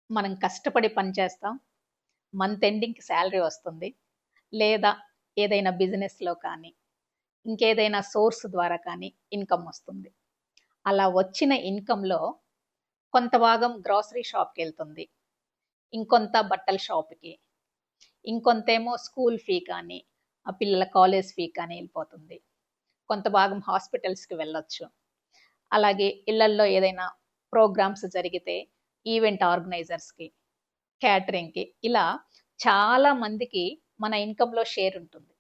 మనం కష్టపడి పని చేస్తాం. మంత్ ఎండింగ్‌కి సాలరీ వస్తుంది. లేదా ఏదైనా బిజినెస్‌లో కానీ, ఇంకేదైనా సోర్స్ ద్వారా కానీ ఇన్‌కమ్ వస్తుంది. అలా వచ్చిన ఇన్‌కమ్‌లో కొంత భాగం గ్రోసరీ షాప్‌కెళ్తుంది. ఇంకొంత బట్టల షాప్‌కి, ఇంకొంతేమో స్కూల్ ఫీ కానీ, ఆ పిల్లల కాలేజ్ ఫీ కానీ ఎళ్ళిపోతుంది. కొంత భాగం హాస్పిటల్స్‌కి వెళ్ళొచ్చు. అలాగే ఇళ్లల్లో ఏదైనా ప్రోగ్రామ్స్ జరిగితే ఈవెంట్ ఆర్గనైజర్స్‌కి, క్యాటరింగ్‌కి ఇలా చాలా మందికి మన ఇన్‌కమ్‌లో షేర్ ఉంటుంది.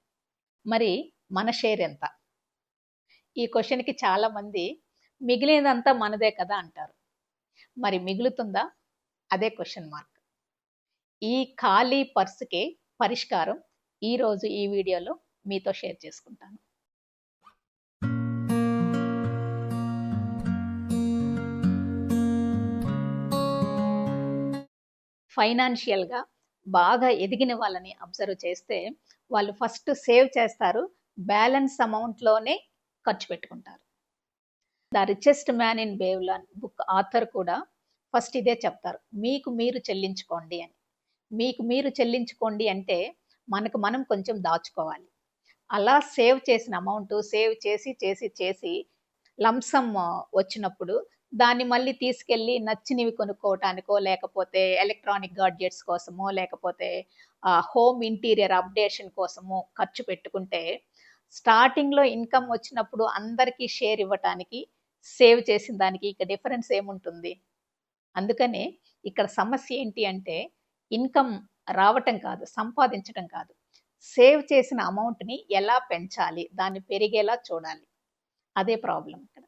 మరి మన షేర్ ఎంత? ఈ క్వెషన్‌కి చాలా మంది మిగిలినదంతా మనదే కదా అంటారు. మరి మిగులుతుందా? అదే క్వెషన్ మార్క్. ఈ ఖాళీ పర్స్‌కే పరిష్కారం ఈరోజు ఈ వీడియోలో మీతో షేర్ చేసుకుంటాను. ఫైనాన్షియల్‌గా బాగా ఎదిగిన వాళ్ళని అబ్జర్వ్ చేస్తే, వాళ్ళు ఫస్ట్ సేవ్ చేస్తారు. బ్యాలెన్స్ అమౌంట్‌లోనే ఖర్చు పెట్టుకుంటారు. 'The richest man in Babylon' book author కూడా ఫస్ట్ ఇదే చెప్తారు. మీకు మీరు చెల్లించుకోండి అని. మీకు మీరు చెల్లించుకోండి అంటే, మనకు మనం కొంచెం దాచుకోవాలి. అలా సేవ్ చేసిన అమౌంట్ సేవ్ చేసి, చేసి, చేసి లంప్ సమ్ వచ్చినప్పుడు దాన్ని మళ్ళీ తీసుకెళ్ళి నచ్చినవి కొనుక్కోవటానికో, లేకపోతే ఎలక్ట్రానిక్ గాడ్జెట్స్ కోసమో, లేకపోతే హోమ్ ఇంటీరియర్ అప్డేషన్ కోసమో ఖర్చు పెట్టుకుంటే, స్టార్టింగ్‌లో ఇన్‌కమ్ వచ్చినప్పుడు అందరికీ షేర్ ఇవ్వటానికి, సేవ్ చేసిన దానికి ఇక డిఫరెన్స్ ఏముంటుంది? అందుకనే ఇక్కడ సమస్య ఏంటి అంటే, ఇన్‌కమ్ రావటం కాదు, సంపాదించటం కాదు. సేవ్ చేసిన అమౌంట్‌ని ఎలా పెంచాలి? దాన్ని పెరిగేలా చూడాలి. అదే ప్రాబ్లమ్ ఇక్కడ.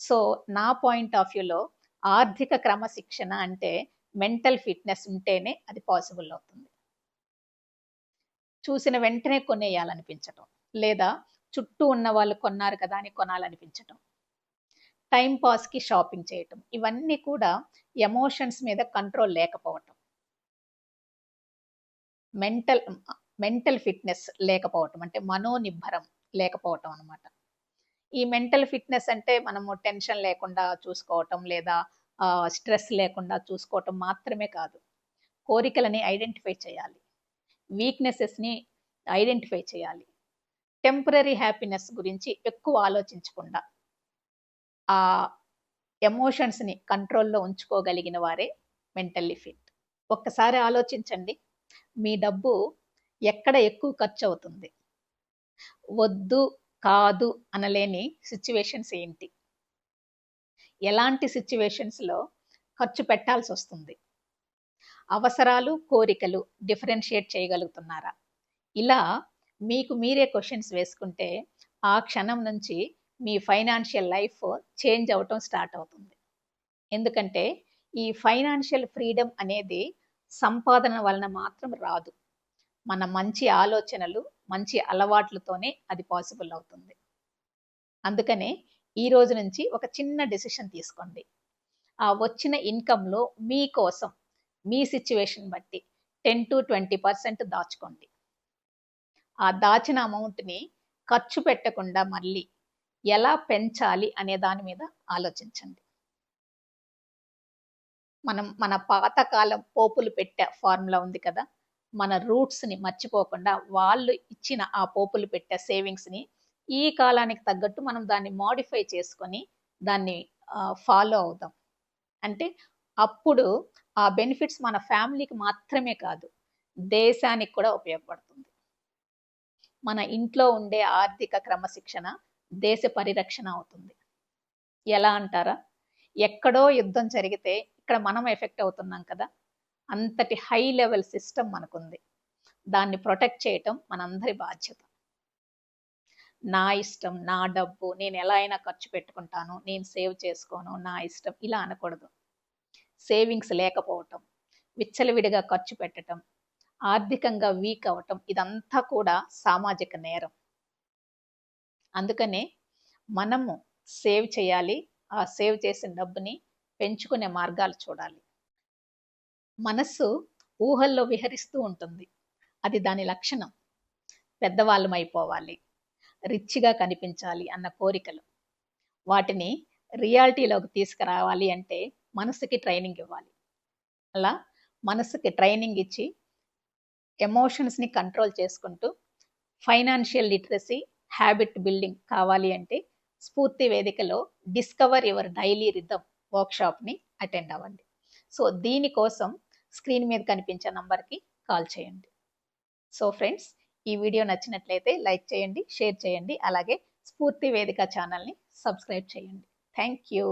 సో, నా పాయింట్ ఆఫ్ వ్యూలో ఆర్థిక క్రమశిక్షణ అంటే మెంటల్ ఫిట్‌నెస్ ఉంటేనే అది పాసిబుల్ అవుతుంది. చూసిన వెంటనే కొనేయాలనిపించటం. లేదా చుట్టూ ఉన్న వాళ్ళు కొన్నారు కదా అని కొనాలనిపించటం. టైమ్ పాస్‌కి షాపింగ్ చేయటం. ఇవన్నీ కూడా ఎమోషన్స్ మీద కంట్రోల్ లేకపోవటం. మెంటల్ మెంటల్ ఫిట్‌నెస్ లేకపోవటం. అంటే మనోనిబ్బరం లేకపోవటం అన్నమాట. ఈ మెంటల్ ఫిట్‌నెస్ అంటే మనము టెన్షన్ లేకుండా చూసుకోవటం, లేదా స్ట్రెస్ లేకుండా చూసుకోవటం మాత్రమే కాదు. కోరికలని ఐడెంటిఫై చేయాలి. వీక్‌నెసెస్‌ని ఐడెంటిఫై చేయాలి. టెంపరరీ హ్యాపీనెస్ గురించి ఎక్కువ ఆలోచించకుండా, ఆ ఎమోషన్స్‌ని కంట్రోల్‌లో ఉంచుకోగలిగిన వారే మెంటల్లీ ఫిట్. ఒక్కసారి ఆలోచించండి. మీ డబ్బు ఎక్కడ ఎక్కువ ఖర్చవుతుంది? వద్దు, కాదు అనలేని సిట్యుయేషన్స్ ఏంటి? ఎలాంటి సిట్యుయేషన్స్‌లో ఖర్చు పెట్టాల్సొస్తుంది? అవసరాలు, కోరికలు డిఫరెన్షియేట్ చేయగలుగుతున్నారా? ఇలా మీకు మీరే క్వెషన్స్ వేసుకుంటే, ఆ క్షణం నుంచి మీ ఫైనాన్షియల్ లైఫ్ చేంజ్ అవ్వటం స్టార్ట్ అవుతుంది. ఎందుకంటే, ఈ ఫైనాన్షియల్ ఫ్రీడమ్ అనేది సంపాదన వలన మాత్రం రాదు. మన మంచి ఆలోచనలు, మంచి అలవాట్లతోనే అది పాసిబుల్ అవుతుంది. అందుకనే ఈ రోజు నుంచి ఒక చిన్న డెసిషన్ తీసుకోండి. ఆ వచ్చిన ఇన్‌కమ్‌లో మీకోసం, మీ సిట్యుయేషన్ బట్టి 10-20% దాచుకోండి. ఆ దాచిన అమౌంట్‌ని ఖర్చు పెట్టకుండా మళ్ళీ ఎలా పెంచాలి అనే దాని మీద ఆలోచించండి. మనం మన పాతకాలం పోపులు పెట్టే ఫార్ములా ఉంది కదా! మన రూట్స్‌ని మర్చిపోకుండా వాళ్ళు ఇచ్చిన ఆ పోపులు పెట్టే సేవింగ్స్‌ని ఈ కాలానికి తగ్గట్టు మనం దాన్ని మోడిఫై చేసుకొని దాన్ని ఫాలో అవుదాం. అంటే అప్పుడు ఆ బెనిఫిట్స్ మన ఫ్యామిలీకి మాత్రమే కాదు, దేశానికి కూడా ఉపయోగపడుతుంది. మన ఇంట్లో ఉండే ఆర్థిక క్రమశిక్షణ దేశ పరిరక్షణ అవుతుంది. ఎలా అంటారా? ఎక్కడో యుద్ధం జరిగితే ఇక్కడ మనం ఎఫెక్ట్ అవుతున్నాం కదా! అంతటి హై లెవెల్ సిస్టమ్ మనకుంది. దాన్ని ప్రొటెక్ట్ చేయటం మనందరి బాధ్యత. నా ఇష్టం, నా డబ్బు, నేనెలా అయినా ఖర్చు పెట్టుకుంటాను, నేను సేవ్ చేసుకోను, నా ఇష్టం ఇలా అనకూడదు. సేవింగ్స్ లేకపోవటం, విచ్చలవిడిగా ఖర్చు పెట్టటం, ఆర్థికంగా వీక్ అవ్వటం ఇదంతా కూడా సామాజిక నేరం. అందుకనే మనము సేవ్ చేయాలి. ఆ సేవ్ చేసిన డబ్బుని పెంచుకునే మార్గాలు చూడాలి. మనస్సు ఊహల్లో విహరిస్తూ ఉంటుంది. అది దాని లక్షణం. పెద్దవాళ్ళమైపోవాలి, రిచ్‌గా కనిపించాలి అన్న కోరికలు. వాటిని రియాలిటీలోకి తీసుకురావాలి అంటే మనసుకి ట్రైనింగ్ ఇవ్వాలి. అలా మనసుకి ట్రైనింగ్ ఇచ్చి ఎమోషన్స్ని కంట్రోల్ చేసుకుంటూ ఫైనాన్షియల్ లిటరసీ, హ్యాబిట్ బిల్డింగ్ కావాలి అంటే స్ఫూర్తి వేదికలో డిస్కవర్ యువర్ డైలీ రిథమ్ వర్క్షాప్ని అటెండ్ అవ్వండి. సో దీనికోసం స్క్రీన్ మీద కనిపించే నంబర్కి కాల్ చేయండి. సో ఫ్రెండ్స్, ఈ వీడియో నచ్చినట్లయితే లైక్ చేయండి, షేర్ చేయండి, అలాగే స్ఫూర్తి వేదిక ఛానల్ని సబ్స్క్రైబ్ చేయండి. Thank you.